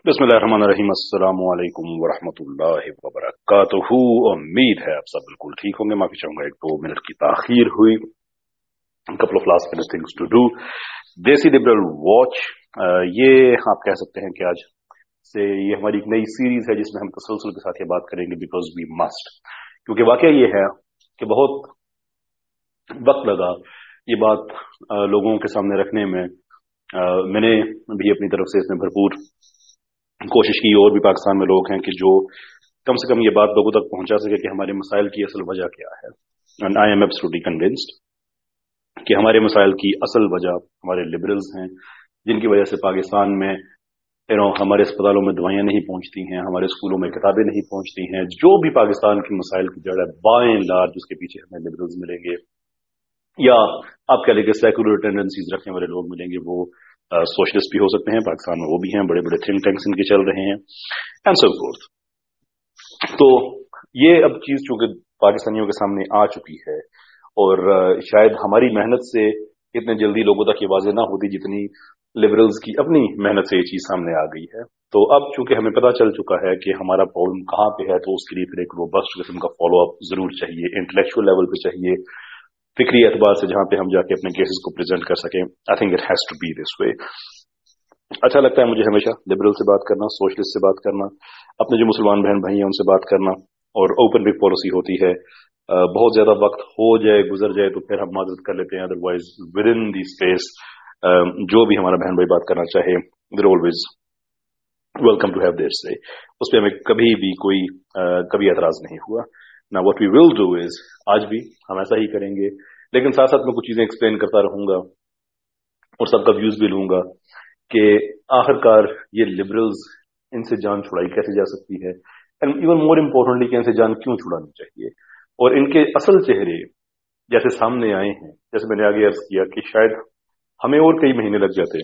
बिस्मिल्लाहिर्रहमानिर्रहीम। अस्सलामु अलैकुम वरहमतुल्लाहि वबरकातुहू। उम्मीद है आप सब बिल्कुल ठीक होंगे। माफी चाहूंगा 1-2 मिनट की ताखीर हुई। Couple of last minute things to do. Desi liberal watch, ये आप कह सकते हैं कि आज से ये हमारी एक नई सीरीज है जिसमें हम तसलसल के साथ ये बात करेंगे, बिकॉज वी मस्ट। क्योंकि वाकया ये है कि बहुत वक्त लगा ये बात लोगों के सामने रखने में। मैंने भी अपनी तरफ से इसमें भरपूर कोशिश की, और भी पाकिस्तान में लोग हैं कि जो कम से कम ये बात लोगों तक पहुंचा सके कि हमारे मसाइल की असल वजह क्या है। And I am absolutely convinced कि हमारे मसाइल की असल वजह हमारे लिबरल्स हैं, जिनकी वजह से पाकिस्तान में हमारे अस्पतालों में दवाइयां नहीं पहुंचती हैं, हमारे स्कूलों में किताबें नहीं पहुंचती हैं। जो भी पाकिस्तान की मसाइल की जड़ है, बाय एंड लार्ज उसके पीछे हमें लिबरल्स मिलेंगे, या आप कह लेंगे सेकुलर टेंडेंसीज रखने वाले लोग मिलेंगे। वो सोशलिस्ट भी हो सकते हैं, पाकिस्तान में वो भी हैं, बड़े बड़े थिंक टैंक्स इनके चल रहे हैं, एंड सो फोर्थ। तो ये अब चीज चूंकि पाकिस्तानियों के सामने आ चुकी है, और शायद हमारी मेहनत से इतने जल्दी लोगों तक ये वाज़ेह ना होती जितनी लिबरल्स की अपनी मेहनत से ये चीज सामने आ गई है। तो अब चूंकि हमें पता चल चुका है कि हमारा प्रॉब्लम कहाँ पे है, तो उसके लिए फिर एक रोबस्ट किस्म का फॉलो अप जरूर चाहिए, इंटेलेक्चुअल लेवल पे चाहिए, फिक्री एतबार से, जहां पे हम जाके अपने केसेस को प्रेजेंट कर सकें। I think it has to be this way. अच्छा लगता है मुझे हमेशा लिबरल से बात करना, सोशलिस्ट से बाद करना, अपने जो मुसलमान बहन भाई हैं उनसे बात करना, और ओपन बिग पॉलिसी होती है। बहुत ज्यादा वक्त हो जाए, गुजर जाए तो फिर हम माजरत कर लेते हैं, otherwise within the space जो भी हमारा बहन भाई बात करना चाहे, they're always welcome to have their say. उस पर हमें कभी भी कोई कभी एतराज नहीं हुआ ना। What we will do is, आज भी हम ऐसा ही करेंगे, लेकिन साथ साथ में कुछ चीजें एक्सप्लेन करता रहूंगा और सबका व्यूज भी लूंगा कि आखिरकार ये लिबरल्स, इनसे जान छुड़ाई कैसे जा सकती है, एंड इवन मोर इम्पोर्टेंटली कि इनसे जान क्यों छुड़ानी चाहिए, और इनके असल चेहरे जैसे सामने आए हैं। जैसे मैंने आगे अर्ज किया कि शायद हमें और कई महीने लग जाते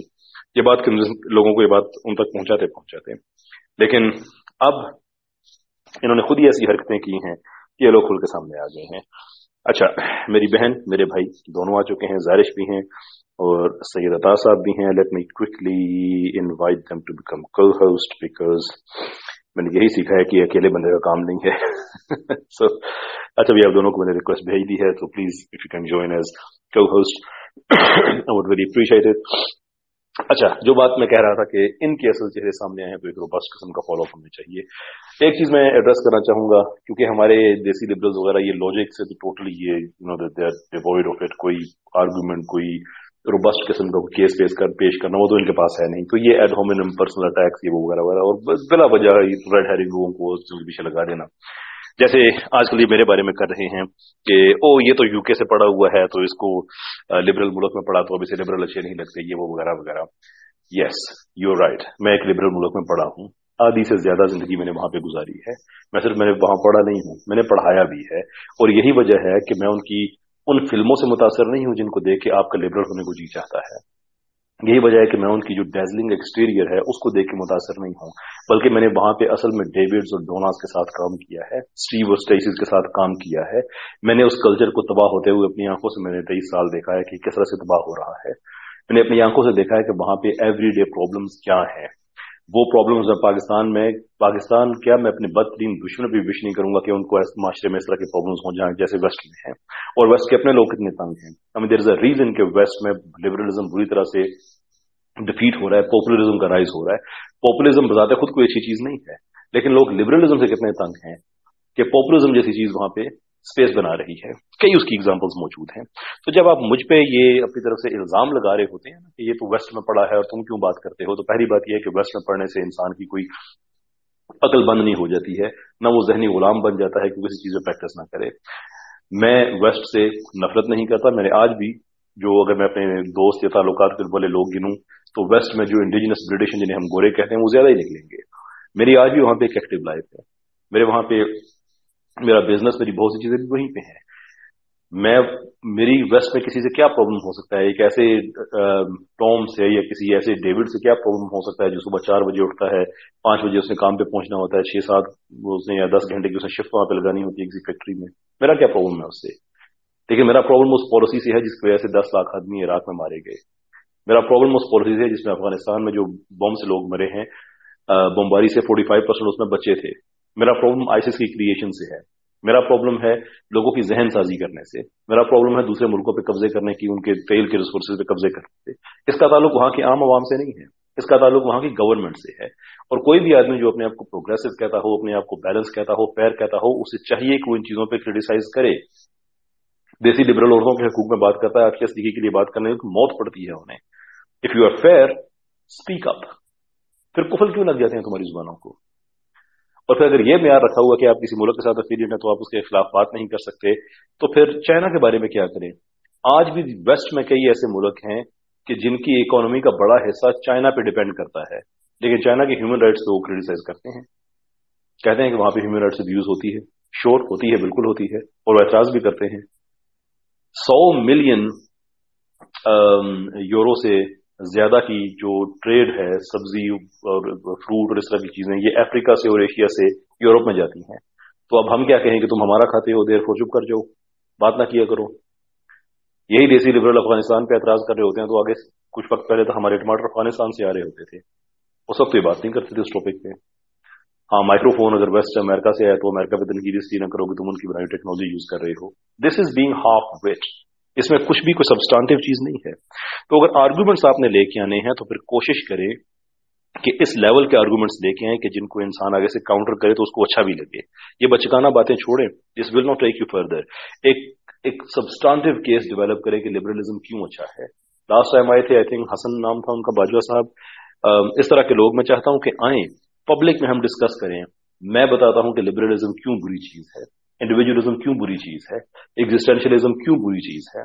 ये बात के लोगों को ये बात उन तक पहुंचाते, लेकिन अब इन्होंने खुद ही ऐसी हरकतें की हैं कि ये लोग खुल के सामने आ गए हैं। अच्छा, मेरी बहन मेरे भाई दोनों आ चुके हैं, जारिश भी हैं और सैयद अता साहब भी हैं। Let me quickly invite them to become co-host, because मैंने यही सीखा है कि अकेले बंदे का काम नहीं है। सो अच्छा भी, आप दोनों को मैंने रिक्वेस्ट भेज दी है, तो please if you can join as co-host, I would very appreciate it. अच्छा, जो बात मैं कह रहा था कि इनके असल चेहरे सामने आए हैं, तो एक रोबस्ट किस्म का फॉलो अप हमें चाहिए। एक चीज मैं एड्रेस करना चाहूंगा, क्योंकि हमारे देसी लिबरल्स वगैरह ये लॉजिक से तो टोटली ये they are devoid of it. कोई आर्गुमेंट, कोई रोबस्ट किस्म का केस पेश करना, वो तो इनके पास है नहीं। तो ये एड होमिनम पर्सनल अटैक्स, ये वो वगैरह वगैरह, और बिला वजह रेड हेरिंग लोगों को पीछे लगा देना, जैसे आजकल ये मेरे बारे में कर रहे हैं कि ओ ये तो यूके से पढ़ा हुआ है, तो इसको लिबरल मुल्क में पढ़ा, तो अब इसे लिबरल अच्छे नहीं लगते, ये वो वगैरह वगैरह। यस, यू आर राइट, मैं एक लिबरल मुल्क में पढ़ा हूँ, आधी से ज्यादा जिंदगी मैंने वहां पे गुजारी है। मैंने वहां पढ़ा नहीं हूँ, मैंने पढ़ाया भी है, और यही वजह है कि मैं उन फिल्मों से मुतासर नहीं हूँ जिनको देख के आपका लिबरल होने को जी चाहता है। यही वजह है कि मैं उनकी जो डेजलिंग एक्सटीरियर है उसको देख के मुतासर नहीं हूँ, बल्कि मैंने वहां पे असल में डेविड्स और डोनास के साथ काम किया है, स्टीव और स्टेसीज के साथ काम किया है। मैंने उस कल्चर को तबाह होते हुए अपनी आंखों से मैंने 23 साल देखा है कि किस तरह से तबाह हो रहा है। मैंने अपनी आंखों से देखा है कि वहां पे एवरीडे प्रॉब्लम्स क्या है। वो प्रॉब्लम्स पाकिस्तान क्या, मैं अपने बदतरीन दुश्मन भी विश नहीं करूंगा कि उनको माशरे में इस तरह के प्रॉब्लम्स हो जाएं जैसे वेस्ट में है। और वेस्ट के अपने लोग कितने तंग हैं। I mean there is a reason कि वेस्ट में लिबरलिज्म बुरी तरह से डिफीट हो रहा है, पॉपुलरिज्म का राइज हो रहा है। पॉपुलिज्म बजाते खुद कोई अच्छी चीज नहीं है, लेकिन लोग लिबरलिज्म से कितने तंग हैं कि पॉपुलिज्म जैसी चीज वहां पे स्पेस बना रही है। कई उसकी एग्जांपल्स मौजूद हैं। तो जब आप मुझ पे ये अपनी तरफ से इल्जाम लगा रहे होते हैं ना कि ये तो वेस्ट में पढ़ा है और तुम क्यों बात करते हो, तो पहली बात यह है कि वेस्ट में पढ़ने से इंसान की कोई अकल बंद नहीं हो जाती है, ना वो जहनी गुलाम बन जाता है कि किसी चीज में प्रैक्टिस ना करे। मैं वेस्ट से नफरत नहीं करता। मैंने आज भी, जो अगर मैं अपने दोस्त या ताल्लुकात वाले लोग गिनूं, तो वेस्ट में जो इंडिजिनस ब्रिटिश जिन्हें हम गोरे कहते हैं वो ज्यादा ही निकलेंगे। मेरी आज भी वहां पे एक एक्टिव लाइफ है, मेरे वहां पे मेरा बिजनेस, मेरी बहुत सी चीजें भी वहीं पे हैं। मेरी वेस्ट में किसी से क्या प्रॉब्लम हो सकता है, एक ऐसे टॉम से या किसी ऐसे डेविड से क्या प्रॉब्लम हो सकता है जो सुबह 4 बजे उठता है, 5 बजे उसने काम पे पहुंचना होता है, 6-7 उसने या 10 घंटे की उसने शिफ्ट वहां पे लगानी होती है किसी फैक्ट्री में। मेरा क्या प्रॉब्लम है उससे? लेकिन मेरा प्रॉब्लम उस पॉलिसी से है जिसकी वजह से 10 लाख आदमी इराक में मारे गए। मेरा प्रॉब्लम उस पॉलिसी से जिसमें अफगानिस्तान में जो बम से लोग मरे हैं, बमबारी से 45% उसमें बच्चे थे। मेरा प्रॉब्लम आईसिस की क्रिएशन से है, मेरा प्रॉब्लम है लोगों की जहन साजी करने से, मेरा प्रॉब्लम है दूसरे मुल्कों पे कब्जे करने की, उनके तेल के रिसोर्सेज पे कब्जे करने से। इसका ताल्लुक वहां की आम आवाम से नहीं है, इसका ताल्लुक वहां की गवर्नमेंट से है। और कोई भी आदमी जो अपने आप को प्रोग्रेसिव कहता हो, अपने आप को बैलेंस कहता हो, फेयर कहता हो, उसे चाहिए कि वो इन चीजों पर क्रिटिसाइज करे। देसी लिबरल औरतों के हकूक में बात करता है, आज के के लिए बात करने की मौत पड़ती है उन्हें। If you are fair, speak up. फिर कुफल क्यों लग जाते हैं तुम्हारी जुबानों को? और फिर अगर ये म्यार रखा हुआ कि आप किसी मुल्क के साथ एफिलिएट है तो आप उसके खिलाफ बात नहीं कर सकते, तो फिर चाइना के बारे में क्या करें? आज भी वेस्ट में कई ऐसे मुल्क हैं कि जिनकी इकोनॉमी का बड़ा हिस्सा चाइना पे डिपेंड करता है, लेकिन चाइना के ह्यूमन राइट्स को वो क्रिटिसाइज करते हैं, कहते हैं कि वहां पे ह्यूमन राइट्स अब्यूज होती है। श्योर होती है, बिल्कुल होती है, और वो एतराज भी करते हैं। 100 मिलियन यूरो से ज्यादा की जो ट्रेड है सब्जी और फ्रूट और इस तरह की चीजें, ये अफ्रीका से और एशिया से यूरोप में जाती हैं। तो अब हम क्या कहें कि तुम हमारा खाते हो, देर चुप कर जाओ, बात ना किया करो। यही देसी लिबरल अफगानिस्तान पे एतराज कर रहे होते हैं, तो आगे कुछ वक्त पहले तो हमारे टमाटर अफगानिस्तान से आ रहे होते थे, उस वक्त ये बात नहीं करते थे उस टॉपिक पे। हाँ, माइक्रोफोन अगर वेस्ट अमेरिका से आया तो अमेरिका पे तनकीद इसलिए न करोगे तुम उनकी बनाई टेक्नोलॉजी यूज कर रहे हो। दिस इज बीइंग हाफ विट, इसमें कुछ भी कोई सब्सटेंटिव चीज नहीं है। तो अगर आर्गुमेंट्स आपने लेके आने हैं तो फिर कोशिश करें कि इस लेवल के आर्गुमेंट्स लेके आए कि जिनको इंसान आगे से काउंटर करे तो उसको अच्छा भी लगे। ये बचकाना बातें छोड़ें, this will not take you further. एक सब्सटेंटिव केस डेवलप करें कि लिबरलिज्म क्यों अच्छा है। लास्ट टाइम आए थे, आई थिंक हसन नाम था उनका, बाजवा साहब। इस तरह के लोग मैं चाहता हूं कि आए, पब्लिक में हम डिस्कस करें। मैं बताता हूं कि लिबरलिज्म क्यों बुरी चीज है, इंडिविजुअलिज्म क्यों बुरी चीज है, एग्जिस्टेंशियलिज्म क्यों बुरी चीज है,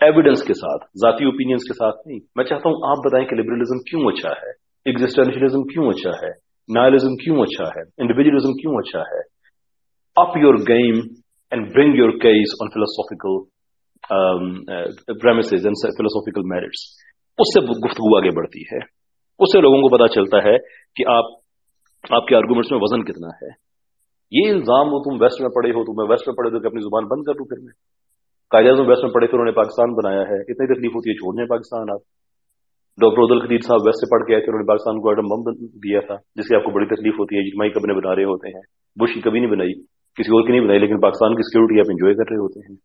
एविडेंस के साथ, जाती ओपिनियंस के साथ नहीं। मैं चाहता हूं आप बताएं कि लिबरलिज्म क्यों अच्छा है, एग्जिस्टेंशियलिज्म क्यों अच्छा है, नायलिज्म क्यों अच्छा है, इंडिविजुअलिज्म क्यों अच्छा है। Up your game and bring your case on philosophical premises and philosophical merits. उससे गुफ्तगू आगे बढ़ती है, उससे लोगों को पता चलता है कि आपके आर्गुमेंट्स में वजन कितना है। ये इल्जाम वो तुम वेस्ट में पढ़े हो, तुम्हें वेस्ट में पढ़े तो अपनी जुबान बंद कर लूं फिर मैं। कायदे वेस्ट में पढ़े थे, उन्होंने पाकिस्तान बनाया है, इतनी तकलीफ होती है छोड़ने पाकिस्तान। आप डॉक्टर उदल खदीर साहब वेस्ट से पढ़ के आए थे, उन्होंने पाकिस्तान को एटम बम दिया था, जिससे आपको बड़ी तकलीफ होती है। इजमाई कब्रें बना रहे होते हैं, बुश की कभी नहीं बनाई, किसी और की नहीं बनाई, लेकिन पाकिस्तान की सिक्योरिटी आप इंजॉय कर रहे होते हैं।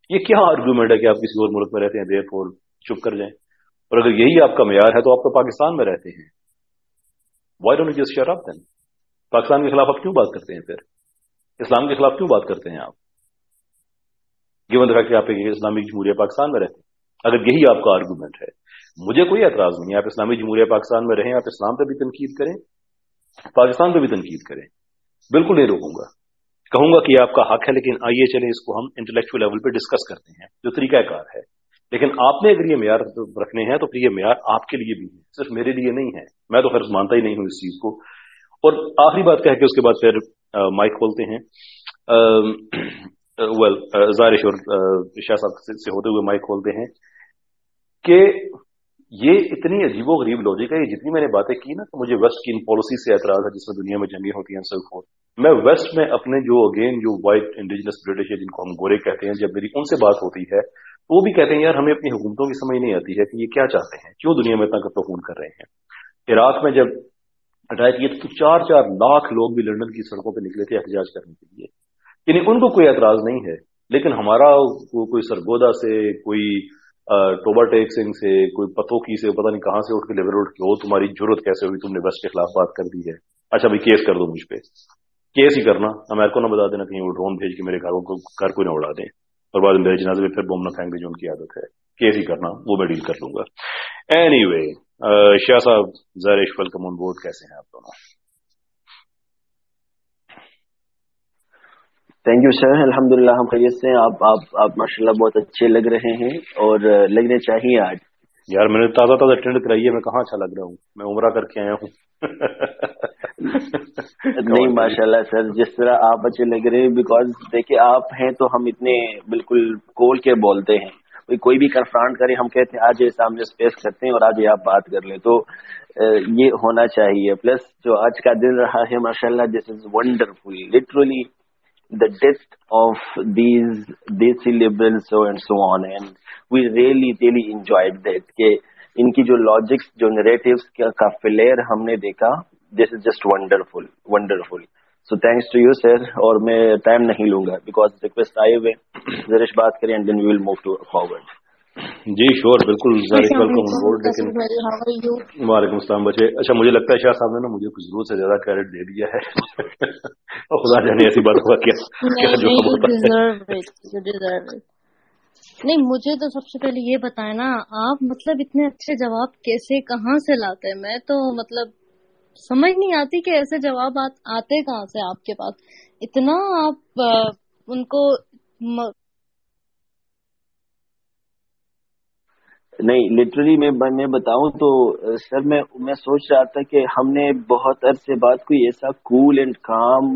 ये क्या आर्गूमेंट है कि आप किसी और मुल्क में रहते हैं, देयरफॉर चुप कर जाएं? और अगर यही आपका मेयार है तो आप तो पाकिस्तान में रहते हैं, why don't you just shut up then? Pakistan के खिलाफ आप क्यों बात करते हैं? फिर इस्लाम के खिलाफ क्यों बात करते हैं आप, गिवन द फैक्ट कि आप एक इस्लामिक जमहूरिया पाकिस्तान में रहते हैं? अगर यही आपका आर्गूमेंट है, मुझे कोई एतराज नहीं है, आप इस्लामिक जमहूरिया पाकिस्तान में रहें, आप इस्लाम पे भी तनकीद करें, पाकिस्तान पे भी तनकीद करें, बिल्कुल नहीं रोकूंगा। कहूंगा कि आपका हक है, लेकिन आइए चलें इसको हम इंटेलेक्चुअल लेवल पे डिस्कस करते हैं, जो तरीकाकार है। लेकिन आपने अगर ये मेयार रखने हैं तो फिर ये मेयार आपके लिए भी है, सिर्फ मेरे लिए नहीं है। मैं तो खैर मानता ही नहीं हूं इस चीज को। और आखिरी बात कह के उसके बाद फिर माइक खोलते हैं। जारिश और शाह साहब से होते हुए माइक खोलते हैं कि ये इतनी अजीबो गरीब लॉजिक है। ये जितनी मैंने बातें की ना, तो मुझे वेस्ट की इन पॉलिसी से एतराज है जिसमें दुनिया में जंगें होती हैं सो फोर्थ। मैं वेस्ट में अपने जो व्हाइट इंडिजिनस ब्रिटिश है, जिनको हम गोरे कहते हैं, जब मेरी उनसे बात होती है तो वो भी कहते हैं यार हमें अपनी हुकूमतों की समझ नहीं आती है कि ये क्या चाहते हैं, क्यों दुनिया में इतना कत्ल कर रहे हैं। इराक में जब अटैक किए तो 4-4 लाख लोग भी लंदन की सड़कों पर निकले थे एहतजाज करने के लिए। यानी उनको कोई एतराज नहीं है, लेकिन हमारा कोई सरगोदा से, कोई टोबा टेक सिंह से, कोई पतोकी से, पता नहीं कहां से उठ के लेवल उठ के, तुम्हारी जरूरत कैसे हुई, तुमने वेस्ट के खिलाफ बात कर दी है। अच्छा भाई केस कर दो मुझ पे, केस ही करना, अमेरिका को ना बता देना कहीं वो ड्रोन भेज के मेरे घर को ना उड़ा दें और बाद में मेरे जनाजे में फिर बम न फेंक दे, जो उनकी आदत है। केस ही करना, वो मैं डील कर लूंगा। एनीवे, शाह साहब, ज़ारिश, वेलकम ऑन बोर्ड। कैसे हैं आप दोनों? थैंक यू सर, अल्हम्दुलिल्लाह हम खैरियत से हैं। आप माशाल्लाह बहुत अच्छे लग रहे हैं और लगने चाहिए। आज यार मैंने ताज़ा अटेंड कराई है, मैं कहाँ अच्छा लग रहा हूँ, मैं उम्रा करके आया हूँ। नहीं माशाल्लाह सर, जिस तरह आप अच्छे लग रहे हैं, बिकॉज देखिए आप हैं तो हम इतने बिल्कुल खोल के बोलते हैं। कोई भी कन्फ्रंट करे, हम कहते हैं आज ये सामने स्पेस करते हैं और आज ये आप बात कर ले, तो ये होना चाहिए। प्लस जो आज का दिन रहा है माशाल्लाह, this is wonderful, literally the death of these desi liberals so and so on, and we really enjoyed that कि इनकी जो लॉजिक्स, जो नैरेटिव्स का फ्लेयर हमने देखा, this is just wonderful. So thanks to you sir, اور میں time نہیں لوں گا because request آئے ہوئے. زرش بات کریں and then we will move to forward. جی شور بالکل ویلکم آن بورڈ. لیکن وعلیکم السلام بچے. اچھا مجھے لگتا ہے شاہ صاحب نے نا مجھے کچھ ضرورت سے زیادہ کریڈٹ دے دیا ہے اور خدا جانے ایسی بات ہوا کیا نہیں. مجھے تو سب سے پہلے یہ بتائیں نا آپ مطلب اتنے اچھے جواب کیسے کہاں سے لاتے ہیں؟ میں تو مطلب سمجھ نہیں آتی کہ ایسے جواب آتے کہاں سے آپ کے پاس. اتنا آپ ان کو نہیں لٹرلی میں بتاؤں تو سر میں سوچ رہا تھا کہ ہم نے بہت عرصے بعد کوئی ایسا کول اینڈ کام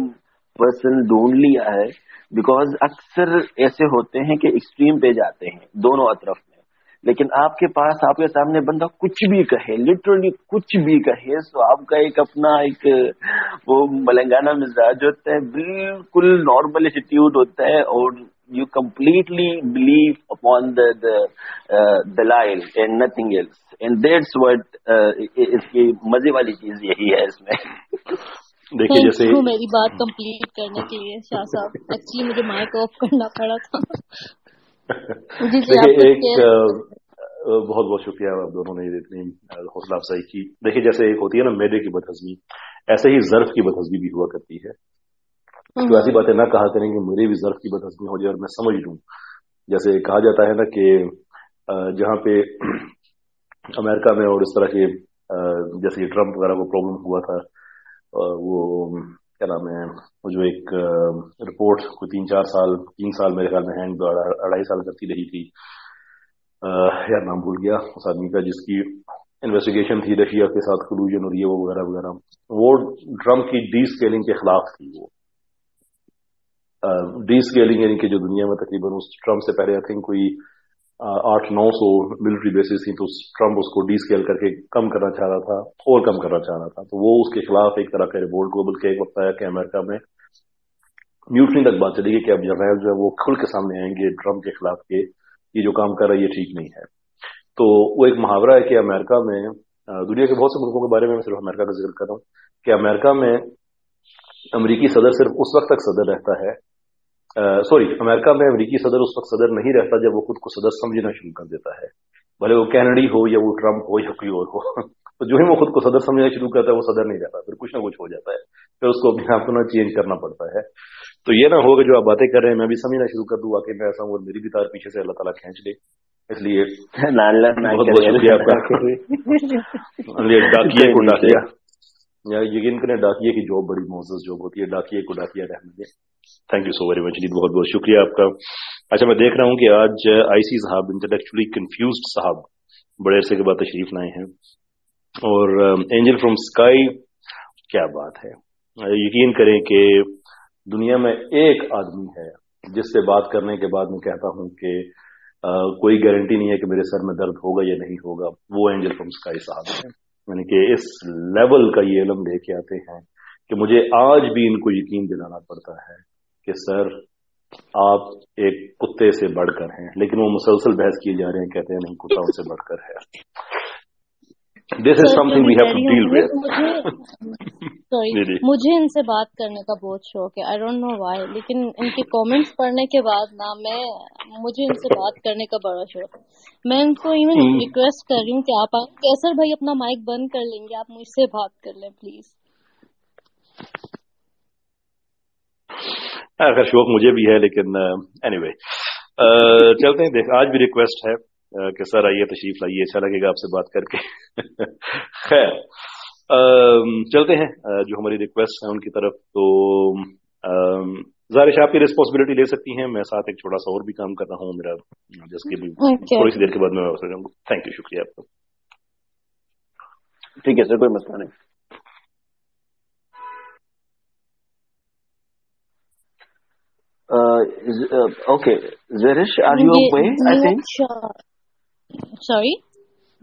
پرسن ڈھونڈ لیا ہے. بیکاز اکثر ایسے ہوتے ہیں کہ ایکسٹریم پہ جاتے ہیں دونوں اطراف میں, لیکن آپ کے پاس آپ کے سامنے بندہ کچھ بھی کہے, لٹرلی کچھ بھی کہے, سو آپ کا ایک اپنا ایک وہ ملنگانہ مزاج ہوتا ہے, بالکل نارمل ایٹیٹیوڈ ہوتا ہے, اور you completely believe upon the dalail and nothing else, and that's what اس کی مزے والی چیز یہی ہے اس میں. دیکھیے جیسے میری بات کمپلیٹ کرنے کے لیے شاہ صاحب, ایکچولی مجھے مائک آف کرنا پڑا تھا. بہت بہت شکریہ آپ دونوں نے اتنی حوصلہ افزائی کی. دیکھیے جیسے ایک ہوتی ہے نا معدے کی بدہضمی, ایسے ہی ظرف کی بدہضمی بھی ہوا کرتی ہے. تو ایسی باتیں نہ کہا کریں کہ میری بھی ظرف کی بدہضمی ہو جائے اور میں سمجھ لوں. جیسے کہا جاتا ہے نا کہ جہاں پہ امریکہ میں اور اس طرح کے جیسے ٹرمپ وغیرہ کو پرابلم ہوا تھا, وہ کیا نام ہے, وہ جو ایک رپورٹ کوئی 3 سال میرے خیال میں ہینگ 2.5 سال کرتی رہی تھی, یار نام بھول گیا اس آدمی کا, جس کی انویسٹیگیشن تھی رشیا کے ساتھ کلوژن اور یہ وہ وغیرہ وغیرہ. وہ ٹرمپ کی ڈی اسکیلنگ کے خلاف تھی. وہ ڈی اسکیلنگ یعنی کہ جو دنیا میں تقریباً اس ٹرمپ سے پہلے آئی تھنک کوئی 800-900 ملٹری بیسز تھیں, تو ٹرمپ اس کو ڈی اسکیل کر کے کم کرنا چاہ رہا تھا, اور کم کرنا چاہ رہا تھا. تو وہ اس کے خلاف ایک طرح کا ریبولٹ کو, بلکہ ایک وقت آیا کہ امریکہ میں میوٹنی تک بات چلی گئی کہ اب جرنیل جو ہے وہ کھل کے سامنے آئیں گے ٹرمپ کے خلاف کہ یہ جو کام کر رہا ہے یہ ٹھیک نہیں ہے. تو وہ ایک محاورہ ہے کہ امریکہ میں, دنیا کے بہت سے ملکوں کے بارے میں صرف امریکہ کا ذکر کر رہا ہوں, کہ امریکہ میں امریکی صدر صرف اس وقت تک صدر رہتا ہے, امریکہ میں امریکی صدر اس وقت صدر نہیں رہتا جب وہ خود کو صدر سمجھنا شروع کر دیتا ہے, بھلے وہ کینیڈی ہو یا وہ ٹرمپ ہو یا کوئی اور ہو. تو جو ہی وہ خود کو صدر سمجھنا شروع کرتا ہے وہ صدر نہیں رہتا, پھر کچھ نہ کچھ ہو جاتا ہے, پھر اس کو اپنے آپ کو نہ چینج کرنا پڑتا ہے. تو یہ نہ ہو کہ جو آپ باتیں کر رہے ہیں میں بھی سمجھنا شروع کر دوں واقعی میں ایسا ہوں اور میری بھی تار پیچھے سے اللہ تعالیٰ کھینچ لے. اس لیے بہت بہت شکریہ آپ کا. ڈاکیے کو ڈاکیا, یا یقین کریں ڈاکیے کی جاب بڑی معزز جاب ہوتی ہے, ڈاکیے کو ڈاکیا رہنے دیں. Thank you so very much, بہت بہت شکریہ آپ کا. اچھا میں دیکھ رہا ہوں کہ آج آئی سی صاحب انٹلیکچولی کنفیوزڈ صاحب بڑے عرصے کے بعد تشریف لائے ہیں, اور اینجل فرام اسکائی, کیا بات ہے. یقین کریں کہ دنیا میں ایک آدمی ہے جس سے بات کرنے کے بعد میں کہتا ہوں کہ کوئی گارنٹی نہیں ہے کہ میرے سر میں درد ہوگا یا نہیں ہوگا, وہ اینجل فرام اسکائی صاحب ہیں. یعنی کہ اس لیول کا یہ علم لے کے آتے ہیں کہ مجھے آج بھی ان کو یقین دلانا پڑتا ہے کہ سر آپ ایک کتے سے بڑھ کر ہیں, لیکن وہ مسلسل بحث کیے جا رہے ہیں, کہتے ہیں نہیں کتا ان سے بڑھ کر ہے. This is something we have to deal with. مجھے ان سے بات کرنے کا بہت شوق ہے, I don't know why, لیکن ان کے کامنٹس پڑھنے کے بعد نا مجھے ان سے بات کرنے کا بڑا شوق ہے. میں ان کو ایون ریکویسٹ کر رہی ہوں کہ آپ کیسر بھائی اپنا مائک بند کر لیں گے, آپ مجھ سے بات کر لیں پلیز. خیر شوق مجھے بھی ہے, لیکن اینی وے چلتے ہیں. دیکھ آج بھی ریکویسٹ ہے کہ سر آئیے تشریف لائیے, اچھا لگے گا آپ سے بات کر کے. خیر چلتے ہیں جو ہماری ریکویسٹ ہیں ان کی طرف. تو ظاہر آپ کی ریسپانسبلٹی لے سکتی ہیں, میں ساتھ ایک چھوٹا سا اور بھی کام کر رہا ہوں میرا, جس کے بھی تھوڑی سی دیر کے بعد میں واپس آ جاؤں گا. تھینک یو, شکریہ آپ کا. ٹھیک ہے سر, کوئی مسئلہ نہیں. Okay Zarish, are you away? I think sorry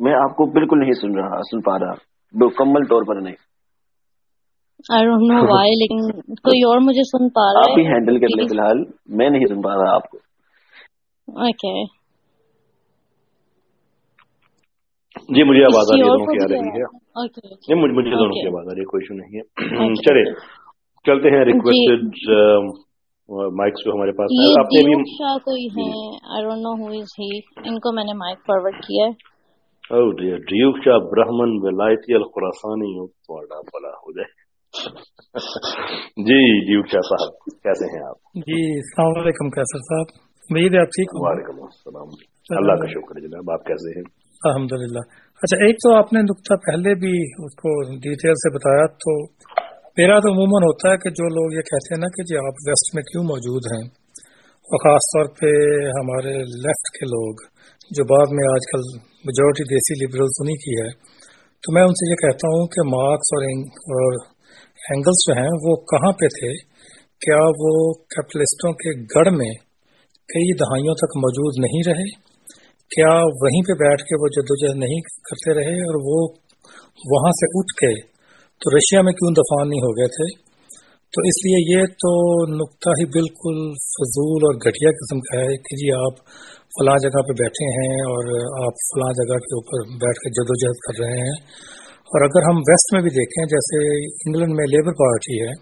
میں آپ کو بالکل نہیں سن پا رہا, مکمل طور پر نہیں. I don't know why, لیکن کوئی اور مجھے سن پا رہا ہے. آپ ہی ہینڈل کر لیں, فی الحال میں نہیں سن پا رہا آپ کو. اوکے جی مجھے آواز آ किसी رही है, और दोनों को की आ भी रही है. ओके नहीं मुझे दोनों ओके की आवाज आ रही है, कोई इशू नहीं है. ओके चले ओके चलते हैं जी. रिक्वेस्टेड माइक्स जो हमारे पास है. ये आपने भी दीयूक शाह कोई है, I don't know who is he, इनको मैंने माइक फॉरवर्ड किया है. ओह डियर, ड्यूक शाह ब्राह्मण विलायती अल खुरासानी बड़ा भला हो जाए. जी ड्यूक शाह साहब कैसे हैं आप? जी अस्सलाम वालेकुम कैसर साहब, उम्मीद है आप ठीक होंगे. वालेकुम अस्सलाम. अल्लाह का शुक्र है जनाब, आप कैसे हैं? अल्हम्दुलिल्लाह. अच्छा, एक तो आपने नुक्ता पहले भी उसको डिटेल से बताया, तो मेरा तो अमूमन होता है कि जो लोग ये कहते हैं ना कि जी आप वेस्ट में क्यों मौजूद हैं, और ख़ास तौर पे हमारे लेफ्ट के लोग जो बाद में आजकल मेजॉरिटी देसी लिबरल्स उन्हीं की है, तो मैं उनसे ये कहता हूँ कि मार्क्स और एंगल्स जो हैं वो कहाँ पे थे? क्या वो कैपिटलिस्टों के गढ़ में कई दहाइयों तक मौजूद नहीं रहे? क्या वहीं पे बैठ के वो जद्दोजहद नहीं करते रहे, और वो वहां से उठ के तो रशिया में क्यों दफान नहीं हो गए थे? तो इसलिए ये तो नुक्ता ही बिल्कुल फजूल और घटिया किस्म का है कि जी आप फलां जगह पे बैठे हैं और आप फलां जगह के ऊपर बैठ के जद्दोजहद कर रहे हैं. और अगर हम वेस्ट में भी देखें, जैसे इंग्लैंड में लेबर पार्टी है,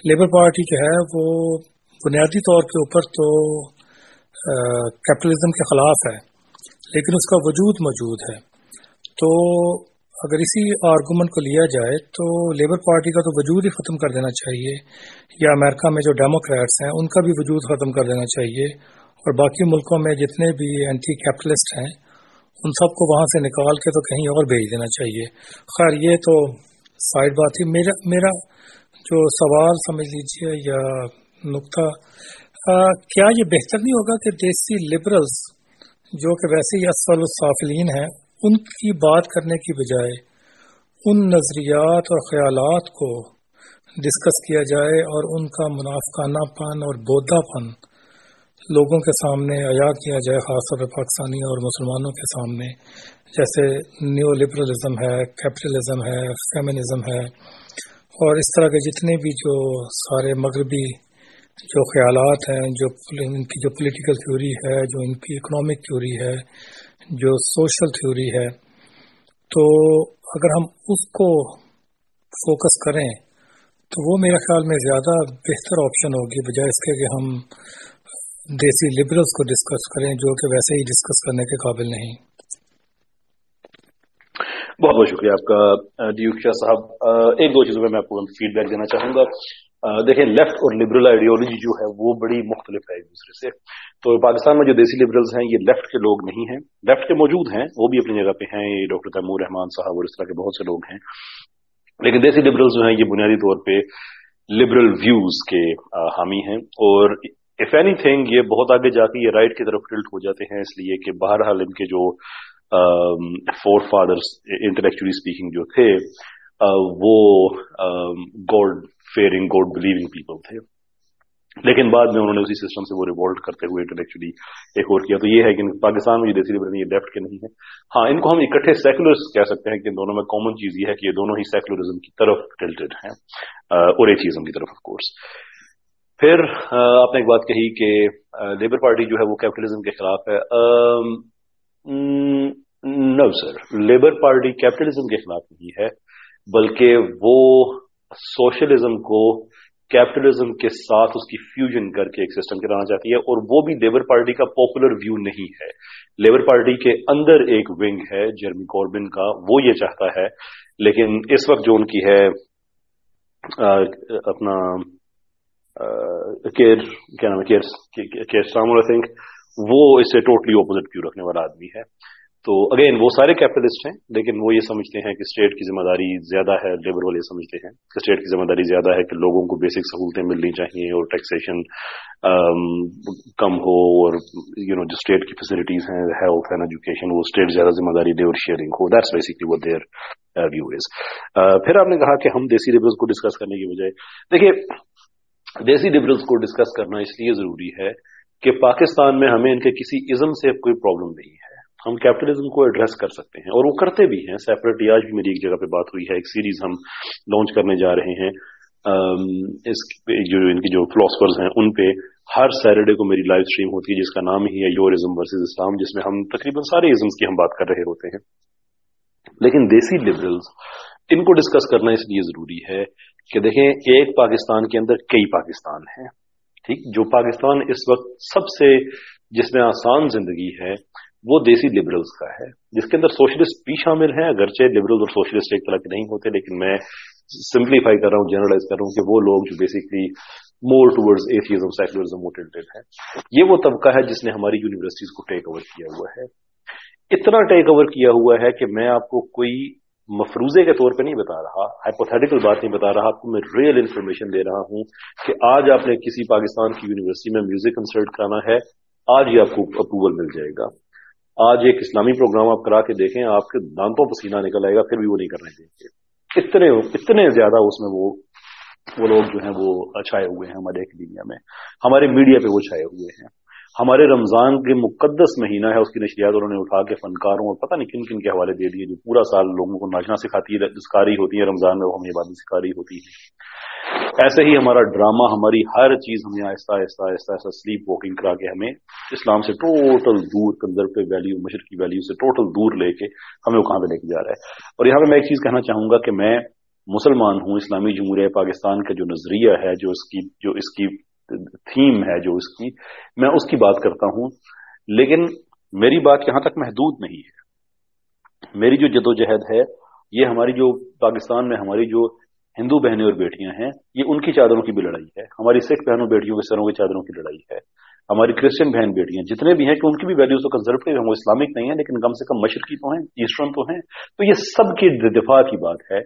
लेबर पार्टी जो है वो बुनियादी तौर के ऊपर तो कैपिटलिज्म के खिलाफ है, लेकिन उसका वजूद मौजूद है. तो अगर इसी आर्गूमेंट को लिया जाए तो लेबर पार्टी का तो वजूद ही ख़त्म कर देना चाहिए, या अमेरिका में जो डेमोक्रेट्स हैं उनका भी वजूद ख़त्म कर देना चाहिए, और बाकी मुल्कों में जितने भी एंटी कैपिटलिस्ट हैं उन सबको वहाँ से निकाल के तो कहीं और भेज देना चाहिए. खैर ये तो साइड बात थी. मेरा जो सवाल समझ लीजिए या नुक्ता, क्या ये बेहतर नहीं होगा कि देसी लिबरल्स जो कि वैसे ही असफल साफिलीन हैं, उनकी बात करने की बजाय उन नज़रियात और ख्यालात को डिस्कस किया जाए और उनका मुनाफकानापन और बोधापन लोगों के सामने अया किया जाए, खासतौर पर पाकिस्तानी और मुसलमानों के सामने. जैसे न्यू लिबरलिज्म है, कैपिटलिज्म है, फेमिनिज्म है, और इस तरह के जितने भी जो सारे मगरबी जो ख्यालात हैं, जो इनकी जो पॉलिटिकल थ्योरी है, जो इनकी इकोनॉमिक थ्योरी है, जो सोशल थ्योरी है, तो अगर हम उसको फोकस करें तो वो मेरे ख्याल में ज़्यादा बेहतर ऑप्शन होगी, बजाय इसके कि हम देसी लिबरल्स को डिस्कस करें जो कि वैसे ही डिस्कस करने के काबिल नहीं. बहुत बहुत शुक्रिया आपका ड्यूक शाह साहब. एक दो चीज़ों में मैं आपको फीडबैक देना चाहूँगा. देखें, लेफ्ट और लिबरल आइडियोलॉजी जो है वो बड़ी मुख्तलिफ है एक दूसरे से. तो पाकिस्तान में जो देसी लिबरल्स हैं ये लेफ्ट के लोग नहीं हैं. लेफ्ट के मौजूद हैं, वो भी अपनी जगह पे हैं, डॉक्टर तैमूर रहमान साहब और इस तरह के बहुत से लोग हैं, लेकिन देसी लिबरल्स जो हैं ये बुनियादी तौर पे लिबरल व्यूज के हामी हैं. और इफ एनीथिंग ये बहुत आगे जाके ये राइट की तरफ टिल्ट हो जाते हैं, इसलिए कि बहरहाल इनके जो फोर फादर्स इंटेलेक्चुअली स्पीकिंग जो थे वो god fearing, god believing people थे, लेकिन बाद में उन्होंने उसी सिस्टम से वो रिवोल्ट करते हुए इंटेलेक्चुअली एक और किया. तो ये है कि पाकिस्तान में जो देसी लिबरल ये लेफ्ट के नहीं है. हाँ, इनको हम इकट्ठे सेकुलर्स कह सकते हैं कि इन दोनों में कॉमन चीज ये है कि ये दोनों ही सेकुलरिज्म की तरफ टिल्टेड हैं और एथिज्म की तरफ ऑफ कोर्स. फिर आपने एक बात कही कि लेबर पार्टी जो है वो कैपिटलिज्म के खिलाफ है. No sir, Labour Party capitalism के खिलाफ नहीं है, बल्कि वो सोशलिज्म को कैपिटलिज्म के साथ उसकी फ्यूजन करके एक सिस्टम चलाना चाहती है, और वो भी लेबर पार्टी का पॉपुलर व्यू नहीं है. लेबर पार्टी के अंदर एक विंग है जेरेमी कॉर्बिन का, वो ये चाहता है, लेकिन इस वक्त जो उनकी है अपना क्या नाम है, केयर स्टार्मर आई थिंक, वो इससे टोटली ऑपोजिट व्यू रखने वाला आदमी है. तो अगेन वो सारे कैपिटलिस्ट हैं, लेकिन वो ये समझते हैं कि स्टेट की जिम्मेदारी ज्यादा है. लेबर वाले समझते हैं कि स्टेट की जिम्मेदारी ज्यादा है, कि लोगों को बेसिक सहूलतें मिलनी चाहिए और टैक्सेशन कम हो, और जो स्टेट की फैसिलिटीज हैं, हेल्थ एंड एजुकेशन, वो स्टेट ज्यादा जिम्मेदारी दे और शेयरिंग हो. That's basically what there view is. फिर आपने कहा कि हम देसी लिबरल्स को डिस्कस करने की बजाय, देखिए देसी लिबरल्स को डिस्कस करना इसलिए जरूरी है कि पाकिस्तान में हमें इनके किसी इज्म से कोई प्रॉब्लम नहीं है. हम कैपिटलिज्म को एड्रेस कर सकते हैं, और वो करते भी हैं सेपरेटली. आज भी मेरी एक जगह पे बात हुई है, एक सीरीज हम लॉन्च करने जा रहे हैं जो इनकी जो फिलोसफर्स हैं उन पे. हर सैटरडे को मेरी लाइव स्ट्रीम होती है जिसका नाम ही है योर इज्म वर्सेस इस्लाम, जिसमें हम तकरीबन सारे इज्म्स की हम बात कर रहे होते हैं. लेकिन देसी लिबरल्स, इनको डिस्कस करना इसलिए जरूरी है कि देखें, एक पाकिस्तान के अंदर कई पाकिस्तान हैं, ठीक। जो पाकिस्तान इस वक्त सबसे जिसमें आसान जिंदगी है वो देसी लिबरल्स का है, जिसके अंदर सोशलिस्ट भी शामिल हैं, अगरचे लिबरल और सोशलिस्ट एक तरह के नहीं होते, लेकिन मैं सिंप्लीफाई कर रहा हूँ, जनरलाइज कर रहा हूँ कि वो लोग जो basically more towards atheism, secularism वो टिल्टेड है। ये वो तबका है जिसने हमारी यूनिवर्सिटीज को टेक ओवर किया हुआ है। इतना टेक ओवर किया हुआ है कि मैं आपको कोई मफरूजे के तौर पे नहीं बता रहा, हाइपोथेटिकल बात नहीं बता रहा, आपको मैं रियल इन्फॉर्मेशन दे रहा हूं कि आज आपने किसी पाकिस्तान की यूनिवर्सिटी में म्यूजिक कंसर्ट कराना है, आज ही आपको अप्रूवल मिल जाएगा। आज एक इस्लामी प्रोग्राम आप करा के देखें, आपके दांतों पसीना निकल आएगा, फिर भी वो नहीं करने देंगे। इतने ज्यादा उसमें वो लोग जो हैं वो छाए हुए हैं हमारे एकेडमिया में, हमारे मीडिया पे वो छाए हुए हैं। हमारे रमजान के मुकद्दस महीना है, उसकी नशरियात उन्होंने उठा के फनकारों और पता नहीं किन किन के हवाले दे दिए, जो पूरा साल लोगों को नाचना सिखाती है, सिखा रही होती है, रमजान में वो हमें इबादत सिखा रही होती है। ऐसे ही हमारा ड्रामा, हमारी हर चीज हमें आहिस्ता आहिस्ता आहिस्ता आहिस्ता स्लीप वॉकिंग करा के हमें इस्लाम से टोटल दूर, कंजर्वेटिव वैल्यू, मशरकी वैल्यू से टोटल दूर लेके हमें वो कहां पे लेके जा रहा है। और यहाँ पे मैं एक चीज कहना चाहूंगा कि मैं मुसलमान हूं, इस्लामी जमहूरिया पाकिस्तान का जो नजरिया है, जो इसकी थीम है, जो इसकी, मैं उसकी बात करता हूं, लेकिन मेरी बात यहां तक महदूद नहीं है। मेरी जो जदोजहद है, ये हमारी जो पाकिस्तान में हमारी जो हिंदू बहनें और बेटियां हैं, ये उनकी चादरों की भी लड़ाई है, हमारी सिख बहनों बेटियों के सरों की चादरों की लड़ाई है, हमारी क्रिश्चियन बहन बेटियां जितने भी हैं कि उनकी भी वैल्यूज तो कंजर्वेटिव हैं, वो इस्लामिक नहीं है, लेकिन कम से कम मशरकी तो हैं, ईस्टर्न तो हैं। तो ये सबकी दिफा की बात है।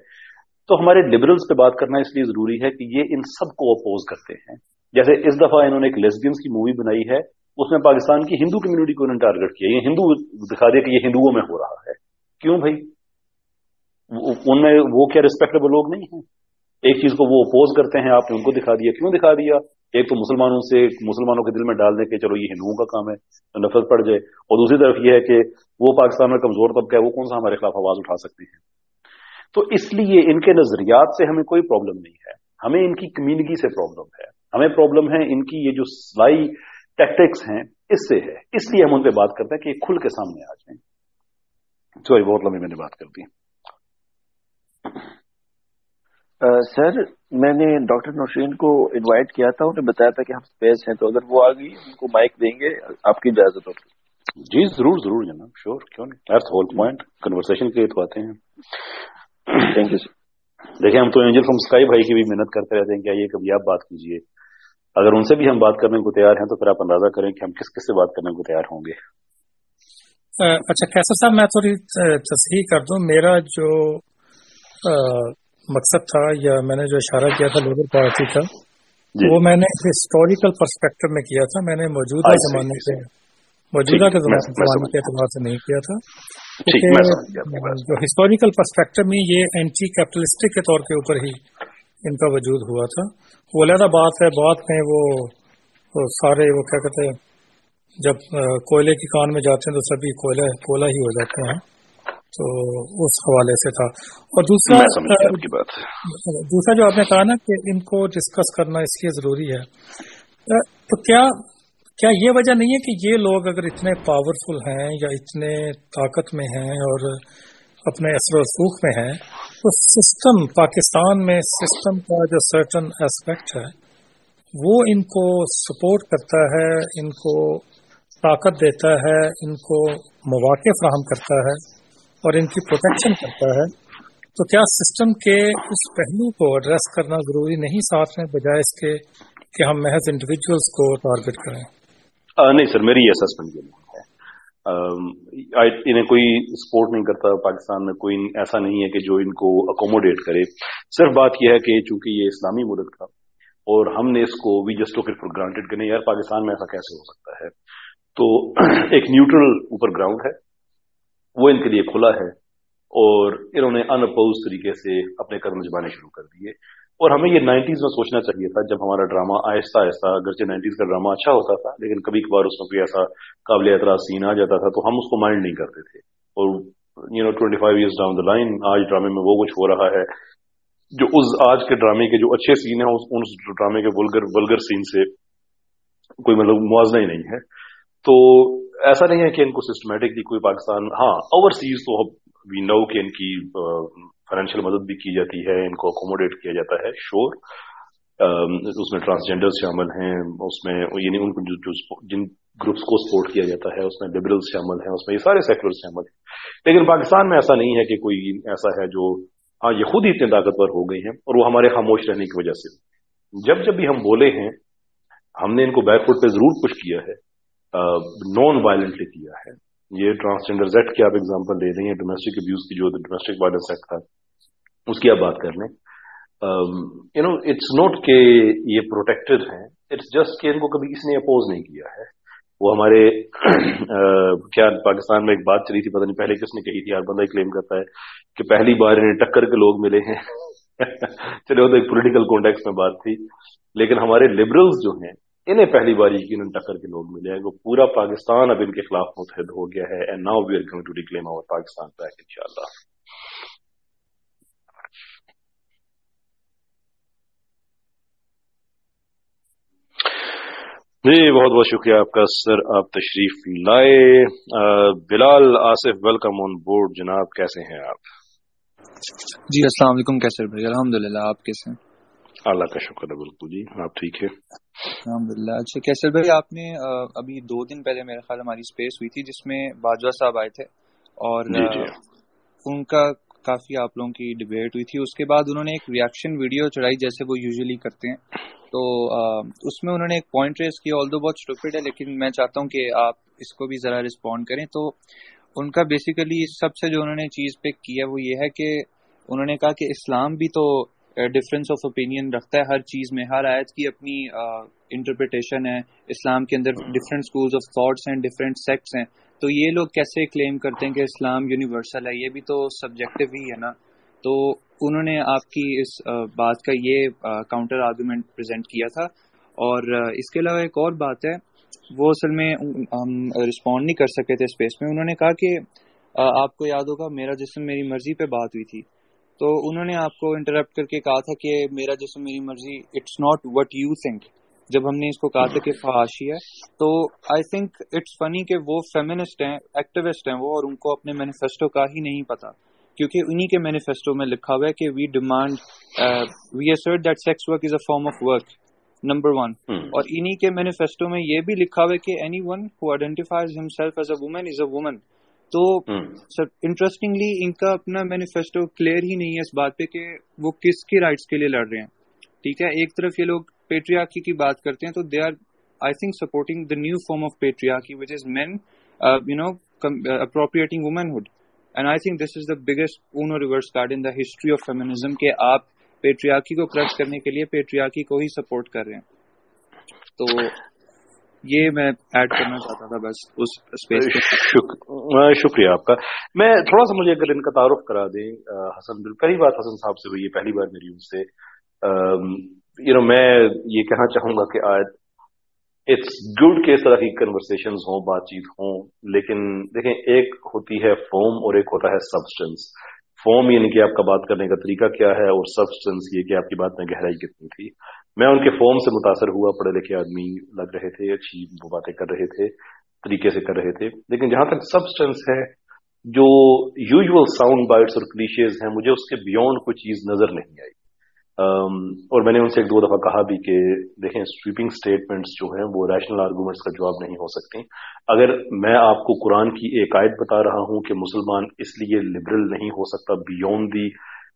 तो हमारे लिबरल्स पे बात करना इसलिए जरूरी है कि ये इन सबको अपोज करते हैं। जैसे इस दफा इन्होंने एक लेस्बियंस की मूवी बनाई है, उसमें पाकिस्तान की हिंदू कम्युनिटी को इन्होंने टारगेट किया, ये हिंदू दिखा दिया कि ये हिंदुओं में हो रहा है। क्यों भाई? उनमें वो क्या रिस्पेक्टेबल लोग नहीं है? एक चीज को वो अपोज करते हैं, आपने उनको दिखा दिया। क्यों दिखा दिया? एक तो मुसलमानों के दिल में डाल दे के चलो ये हिंदुओं का काम है, तो नफरत पड़ जाए, और दूसरी तरफ ये है कि वो पाकिस्तान में कमजोर तबका है, वो कौन सा हमारे खिलाफ आवाज उठा सकती है। तो इसलिए इनके नजरियात से हमें कोई प्रॉब्लम नहीं है, हमें इनकी कम्युनिटी से प्रॉब्लम है, हमें प्रॉब्लम है इनकी ये जो स्लाई टैक्टिक्स हैं इससे है। इसलिए हम उन पे बात करते हैं कि खुल के सामने आ जाएं। सॉरी, बहुत लंबी मैंने बात कर दी। सर, मैंने डॉक्टर नौशीन को इनवाइट किया था, उन्हें बताया था कि हम स्पेस हैं, तो अगर वो आ गई उनको माइक देंगे, आपकी इजाजत हो? जी जरूर जरूर जनाब, श्योर, क्यों नहीं। दैट्स होल पॉइंट, कन्वर्सेशन के लिए तो आते हैं। Thank you sir. देखिए, हम तो एंजल फ्रॉम स्काई भाई की भी मेहनत करते रहते हैं कि आइए कभी आप बात कीजिए। अगर उनसे भी हम बात करने को तैयार हैं तो फिर आप अंदाजा करें कि हम किस किस से बात करने को तैयार होंगे। अच्छा कैसर साहब, मैं थोड़ी तस्हीह कर दूं। मेरा जो मकसद था, या मैंने जो इशारा किया था लेबर पार्टी का, वो मैंने हिस्टोरिकल पर्सपेक्टिव में किया था। मैंने मौजूदा जमाने के एतबार से नहीं किया था, क्योंकि जो हिस्टोरिकल पर्सपेक्टिव में ये एंटी कैपिटलिस्टिक के तौर के ऊपर ही इनका वजूद हुआ था। वो अलग बात है, बाद में वो सारे वो क्या कहते हैं, जब कोयले की कान में जाते हैं तो सभी कोयला ही हो जाते हैं, तो उस हवाले से था। और दूसरा जो आपने कहा ना कि इनको डिस्कस करना इसलिए जरूरी है, तो क्या ये वजह नहीं है कि ये लोग अगर इतने पावरफुल हैं या इतने ताकत में हैं और अपने असर रसूख में हैं, तो सिस्टम, पाकिस्तान में सिस्टम का जो सर्टन एस्पेक्ट है वो इनको सपोर्ट करता है, इनको ताकत देता है, इनको मौके फराहम करता है और इनकी प्रोटेक्शन करता है। तो क्या सिस्टम के उस पहलू को एड्रेस करना जरूरी नहीं साथ में, बजाय इसके कि हम महज इंडिविजुअल्स को टारगेट करें? नहीं सर, मेरी असेसमेंट ये नहीं है। इन्हें कोई सपोर्ट नहीं करता पाकिस्तान में, कोई ऐसा नहीं है कि जो इनको अकोमोडेट करे। सिर्फ बात यह है कि चूंकि ये इस्लामी मुल्क था और हमने इसको we just took it for granted कि नहीं यार पाकिस्तान में ऐसा कैसे हो सकता है, तो एक न्यूट्रल ऊपर ग्राउंड है वो इनके लिए खुला है और इन्होंने अनअपोज तरीके से अपने कदम जमाने शुरू कर दिए। और हमें ये 90s में सोचना चाहिए था, जब हमारा ड्रामा आहिस्ता आहिस्ता, अगरचे 90s का ड्रामा अच्छा होता था लेकिन कभी कभार उसमें कोई ऐसा काबिल एतराज सीन आ जाता था तो हम उसको माइंड नहीं करते थे। और 25 years डाउन द लाइन आज ड्रामे में वो कुछ हो रहा है जो उस आज के ड्रामे के जो अच्छे सीन है उस ड्रामे के वल्गर सीन से कोई मतलब मुआवजा ही नहीं है। तो ऐसा नहीं है कि इनको सिस्टमेटिकली कोई पाकिस्तान, हाँ ओवरसीज तो वी नो कि इनकी फाइनेंशियल मदद भी की जाती है, इनको अकोमोडेट किया जाता है, श्योर। उसमें ट्रांसजेंडर शामिल हैं, उसमें यानी उनको जो जिन ग्रुप्स को सपोर्ट किया जाता है उसमें लिबरल्स शामिल हैं, उसमें ये सारे सेक्युलर शामिल हैं। लेकिन पाकिस्तान में ऐसा नहीं है कि कोई ऐसा है जो हाँ ये खुद ही इतने ताकतवर हो गए हैं और वो हमारे खामोश रहने की वजह से। जब जब भी हम बोले हैं हमने इनको बैकफुट पे जरूर पुश किया है, नॉन वायलेंटली किया है। ये ट्रांसजेंडर एक्ट की आप एग्जांपल ले रही हैं, डोमेस्टिक अब्यूज की जो डोमेस्टिक वायलेंस एक्ट था उसकी आप बात कर लें। यू नो इट्स नॉट के ये प्रोटेक्टेड हैं, इट्स जस्ट कि इनको कभी किसी ने अपोज नहीं किया है। वो हमारे क्या पाकिस्तान में एक बात चली थी, पता नहीं पहले किसने कही थी, हर बंदा क्लेम करता है कि पहली बार इन्हें टक्कर के लोग मिले हैं चलो तो एक पॉलिटिकल कॉन्टेक्स्ट में बात थी, लेकिन हमारे लिबरल्स जो हैं इन्हें पहली बार यकीनन टक्कर के लोग मिले हैं। वो पूरा पाकिस्तान अब इनके खिलाफ मुतहद हो गया है, and now we are going to reclaim our Pakistan back इंशाल्लाह। जी बहुत बहुत शुक्रिया आपका सर, आप तशरीफ लाए। Bilal Asif, welcome on board जनाब, कैसे हैं आप? जी अस्सलाम वालेकुम कैसर भाई, अल्हम्दुलिल्लाह, आप कैसे हैं? अल्लाह का शुक्र है, बिल्कुल जी, आप ठीक है अल्हम्दुलिल्लाह। अच्छा कैसर भाई, आपने अभी 2 दिन पहले मेरे ख्याल हमारी स्पेस हुई थी जिसमें बाजवा साहब आए थे और जी। उनका काफी आप लोगों की डिबेट हुई थी। उसके बाद उन्होंने एक रिएक्शन वीडियो चढ़ाई जैसे वो यूजुअली करते हैं, तो उसमें उन्होंने एक पॉइंट रेस किया, ऑल्दो बहुत स्टूपिड है, लेकिन मैं चाहता हूं कि आप इसको भी जरा रिस्पॉन्ड करें। तो उनका बेसिकली सबसे जो उन्होंने चीज पिक किया वो ये है कि उन्होंने कहा कि इस्लाम भी तो डिफरेंस ऑफ ओपिनियन रखता है हर चीज में, हर आयत की अपनी इंटरप्रिटेशन है, इस्लाम के अंदर डिफरेंट स्कूल्स ऑफ थॉट्स हैं, डिफरेंट सेक्ट्स हैं, तो ये लोग कैसे क्लेम करते हैं कि इस्लाम यूनिवर्सल है, ये भी तो सब्जेक्टिव ही है ना। तो उन्होंने आपकी इस बात का ये काउंटर आर्गुमेंट प्रेजेंट किया था। और इसके अलावा एक और बात है, वो असल में हम रिस्पॉन्ड नहीं कर सके थे स्पेस में। उन्होंने कहा कि आपको याद होगा मेरा जिस्म मेरी मर्जी पे बात हुई थी, तो उन्होंने आपको इंटरप्ट करके कहा था कि मेरा जिस्म मेरी मर्जी it's not what you think, जब हमने इसको कहा था कि फहाशी है। तो आई थिंक इट्स फनी कि वो फेमिनिस्ट हैं, एक्टिविस्ट हैं वो, और उनको अपने मैनिफेस्टो का ही नहीं पता, क्योंकि उन्हीं के मैनिफेस्टो में लिखा हुआ है कि we demand we assert that sex work is a form of work, number 1। और इन्हीं के मैनिफेस्टो में ये भी लिखा हुआ है कि anyone who identifies himself as a woman is a woman. तो इंटरेस्टिंगली इनका अपना मैनिफेस्टो क्लियर ही नहीं है इस बात पे कि वो किसकी राइट्स के लिए लड़ रहे हैं। ठीक है, एक तरफ ये लोग पेट्रियार्की की बात करते हैं, तो they are I think supporting the new form of patriarchy which is main appropriating womanhood, and I think this is the biggest Uno reverse card in the history of feminism कि आप patriarchy को crush करने के लिए patriarchy को ही support कर रहे हैं। तो ये मैं ऐड करना चाहता था बस उस स्पेस पे। शुक्रिया आपका। मैं थोड़ा सा, मुझे अगर इनका तारुफ करा दें हसन, पहली बात हसन साहब से हुई है, पहली बार मेरी उनसे मैं ये कहना चाहूंगा कि आज इट्स गुड कि इस तरह की कन्वर्सेशंस हों, बातचीत हों, लेकिन देखें एक होती है फॉर्म और एक होता है सब्सटेंस। फॉर्म यानी कि आपका बात करने का तरीका क्या है, और सब्सटेंस ये कि आपकी बात में गहराई कितनी थी। मैं उनके फॉर्म से मुतासर हुआ, पढ़े लिखे आदमी लग रहे थे, अच्छी वो बातें कर रहे थे, तरीके से कर रहे थे, लेकिन जहां तक सब्सटेंस है, जो यूजुअल साउंड बाइट्स और क्लीशेज हैं, मुझे उसके बियॉन्ड कोई चीज नजर नहीं आई। और मैंने उनसे 1-2 दफा कहा भी कि देखें स्वीपिंग स्टेटमेंट्स जो हैं वो रैशनल आर्गूमेंट्स का जवाब नहीं हो सकते। अगर मैं आपको कुरान की एक आयत बता रहा हूं कि मुसलमान इसलिए लिबरल नहीं हो सकता beyond the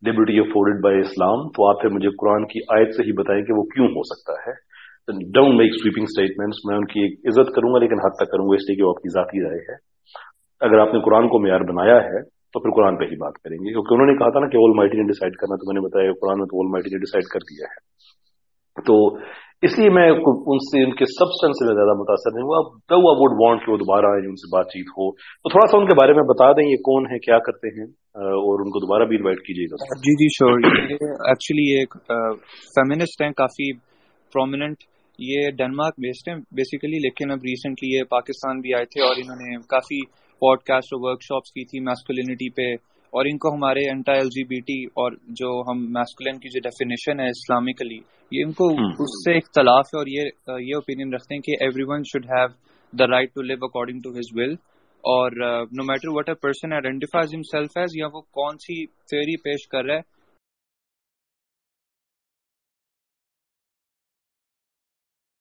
liberty afforded by Islam, तो आप फिर मुझे कुरान की आयत से ही बताएं कि वो क्यों हो सकता है। Don't make sweeping statements. मैं उनकी इज्जत करूंगा लेकिन हद तक करूंगा, इसलिए कि वो आपकी जाती राय है। अगर आपने कुरान को मेयार बनाया है तो फिर कुरान पे ही बात करेंगे, क्योंकि उन्होंने कहा था ना कि ऑलमाइटी ने डिसाइड करना, तो मैंने बताया कुरान में तो ऑलमाइटी ने डिसाइड कर दिया है। तो इसलिए मैं उनसे उनके सब्सटेंस से ज्यादा मुतासर नहीं हुआ। तो आई वुड वांट कि वो दोबारा आए, उनसे बातचीत हो, तो थोड़ा सा उनके बारे में बता दें, ये कौन है, क्या करते हैं, और उनको दोबारा भी इन्वाइट कीजिएगा। जी श्योर। ये एक्चुअली एक फेमिनिस्ट हैं, काफी प्रोमिनेंट, ये डेनमार्क बेस्ड हैं बेसिकली, लेकिन अब रिसेंटली ये पाकिस्तान भी आए थे और इन्होंने काफी पॉडकास्ट और वर्कशॉप्स की थी मैस्कुलिनिटी पे, और इनको हमारे एंटी एलजीबीटी और जो हम मैस्कुलिन की जो डेफिनेशन है इस्लामिकली, ये इनको उससे इख्तलाफ है, और ये ओपिनियन रखते हैं कि everyone should have the right to live according to his will, اور no matter what a person identifies himself as, یا وہ کون سی تھیوری پیش کر رہا ہے,